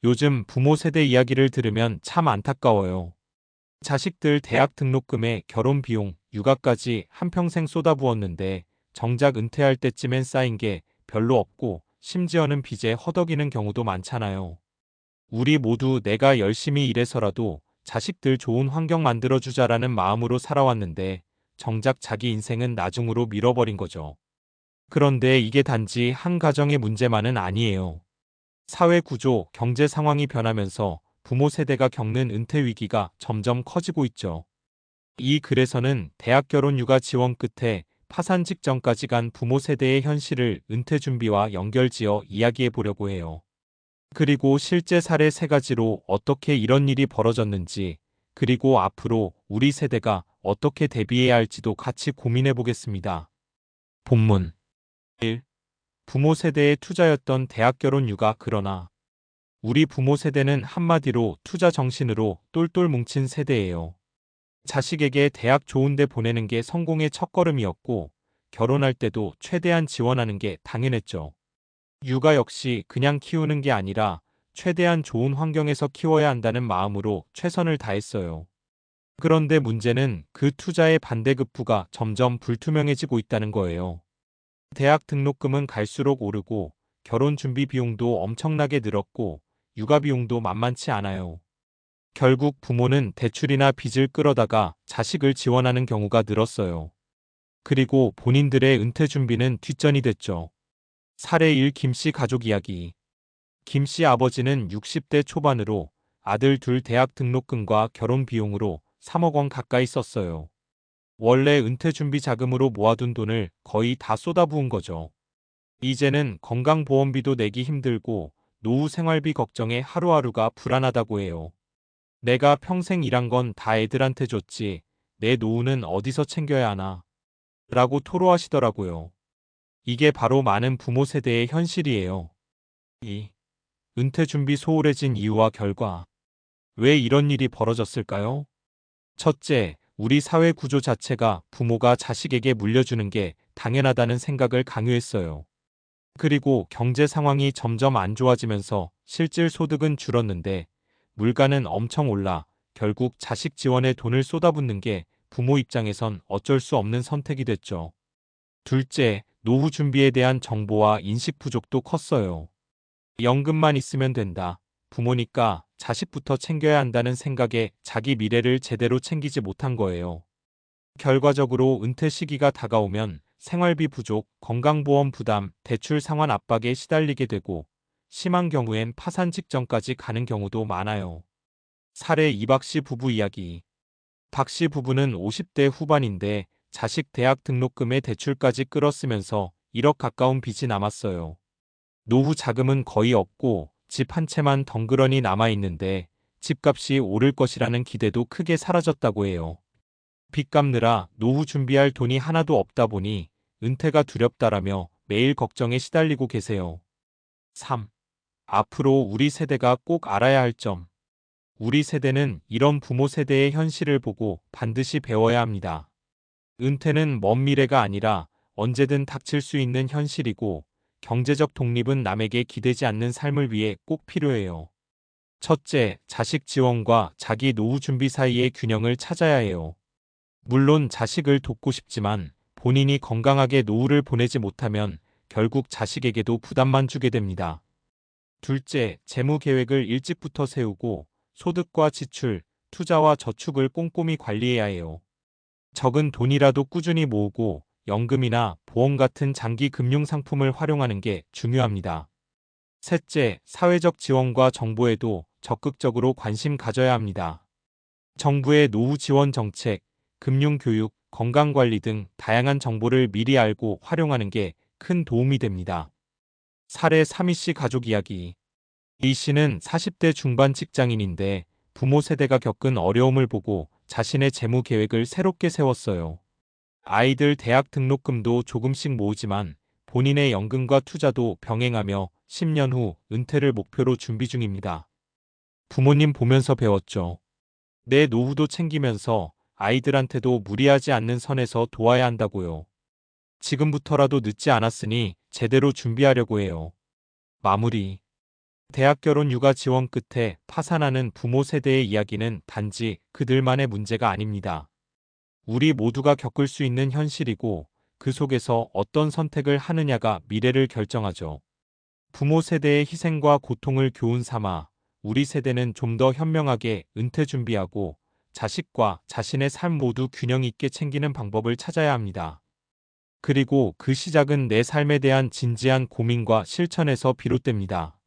요즘 부모 세대 이야기를 들으면 참 안타까워요. 자식들 대학 등록금에 결혼 비용, 육아까지 한평생 쏟아부었는데 정작 은퇴할 때쯤엔 쌓인 게 별로 없고 심지어는 빚에 허덕이는 경우도 많잖아요. 우리 모두 내가 열심히 일해서라도 자식들 좋은 환경 만들어주자라는 마음으로 살아왔는데 정작 자기 인생은 나중으로 밀어버린 거죠. 그런데 이게 단지 한 가정의 문제만은 아니에요. 사회 구조, 경제 상황이 변하면서 부모 세대가 겪는 은퇴 위기가 점점 커지고 있죠. 이 글에서는 대학 결혼 육아 지원 끝에 파산 직전까지 간 부모 세대의 현실을 은퇴 준비와 연결지어 이야기해 보려고 해요. 그리고 실제 사례 세 가지로 어떻게 이런 일이 벌어졌는지, 그리고 앞으로 우리 세대가 어떻게 대비해야 할지도 같이 고민해 보겠습니다. 본문 1. 부모 세대의 투자였던 대학 결혼 육아. 그러나 우리 부모 세대는 한마디로 투자 정신으로 똘똘 뭉친 세대예요. 자식에게 대학 좋은 데 보내는 게 성공의 첫걸음이었고, 결혼할 때도 최대한 지원하는 게 당연했죠. 육아 역시 그냥 키우는 게 아니라 최대한 좋은 환경에서 키워야 한다는 마음으로 최선을 다했어요. 그런데 문제는 그 투자의 반대급부가 점점 불투명해지고 있다는 거예요. 대학 등록금은 갈수록 오르고, 결혼 준비 비용도 엄청나게 늘었고, 육아 비용도 만만치 않아요. 결국 부모는 대출이나 빚을 끌어다가 자식을 지원하는 경우가 늘었어요. 그리고 본인들의 은퇴 준비는 뒷전이 됐죠. 사례 1. 김씨 가족 이야기. 김씨 아버지는 60대 초반으로 아들 둘 대학 등록금과 결혼 비용으로 3억 원 가까이 썼어요. 원래 은퇴 준비 자금으로 모아둔 돈을 거의 다 쏟아부은 거죠. 이제는 건강보험비도 내기 힘들고 노후 생활비 걱정에 하루하루가 불안하다고 해요. 내가 평생 일한 건 다 애들한테 줬지, 내 노후는 어디서 챙겨야 하나? 라고 토로하시더라고요. 이게 바로 많은 부모 세대의 현실이에요. 2. 은퇴 준비 소홀해진 이유와 결과. 왜 이런 일이 벌어졌을까요? 첫째, 우리 사회 구조 자체가 부모가 자식에게 물려주는 게 당연하다는 생각을 강요했어요. 그리고 경제 상황이 점점 안 좋아지면서 실질 소득은 줄었는데 물가는 엄청 올라 결국 자식 지원에 돈을 쏟아붓는 게 부모 입장에선 어쩔 수 없는 선택이 됐죠. 둘째, 노후 준비에 대한 정보와 인식 부족도 컸어요. 연금만 있으면 된다. 부모니까 자식부터 챙겨야 한다는 생각에 자기 미래를 제대로 챙기지 못한 거예요. 결과적으로 은퇴 시기가 다가오면 생활비 부족, 건강보험 부담, 대출 상환 압박에 시달리게 되고 심한 경우엔 파산 직전까지 가는 경우도 많아요. 사례 2. 박씨 부부 이야기. 박씨 부부는 50대 후반인데 자식 대학 등록금에 대출까지 끌었으면서 1억 가까운 빚이 남았어요. 노후 자금은 거의 없고 집 한 채만 덩그러니 남아있는데 집값이 오를 것이라는 기대도 크게 사라졌다고 해요. 빚 갚느라 노후 준비할 돈이 하나도 없다 보니 은퇴가 두렵다라며 매일 걱정에 시달리고 계세요. 3. 앞으로 우리 세대가 꼭 알아야 할 점. 우리 세대는 이런 부모 세대의 현실을 보고 반드시 배워야 합니다. 은퇴는 먼 미래가 아니라 언제든 닥칠 수 있는 현실이고 경제적 독립은 남에게 기대지 않는 삶을 위해 꼭 필요해요. 첫째, 자식 지원과 자기 노후 준비 사이의 균형을 찾아야 해요. 물론 자식을 돕고 싶지만 본인이 건강하게 노후를 보내지 못하면 결국 자식에게도 부담만 주게 됩니다. 둘째, 재무 계획을 일찍부터 세우고 소득과 지출, 투자와 저축을 꼼꼼히 관리해야 해요. 적은 돈이라도 꾸준히 모으고 연금이나 보험 같은 장기 금융 상품을 활용하는 게 중요합니다. 셋째, 사회적 지원과 정보에도 적극적으로 관심 가져야 합니다. 정부의 노후 지원 정책, 금융교육, 건강관리 등 다양한 정보를 미리 알고 활용하는 게 큰 도움이 됩니다. 사례 3희 가족 이야기. 이 씨는 40대 중반 직장인인데 부모 세대가 겪은 어려움을 보고 자신의 재무 계획을 새롭게 세웠어요. 아이들 대학 등록금도 조금씩 모으지만 본인의 연금과 투자도 병행하며 10년 후 은퇴를 목표로 준비 중입니다. 부모님 보면서 배웠죠. 내 노후도 챙기면서 아이들한테도 무리하지 않는 선에서 도와야 한다고요. 지금부터라도 늦지 않았으니 제대로 준비하려고 해요. 마무리. 대학 결혼 육아 지원 끝에 파산하는 부모 세대의 이야기는 단지 그들만의 문제가 아닙니다. 우리 모두가 겪을 수 있는 현실이고 그 속에서 어떤 선택을 하느냐가 미래를 결정하죠. 부모 세대의 희생과 고통을 교훈 삼아 우리 세대는 좀 더 현명하게 은퇴 준비하고 자식과 자신의 삶 모두 균형 있게 챙기는 방법을 찾아야 합니다. 그리고 그 시작은 내 삶에 대한 진지한 고민과 실천에서 비롯됩니다.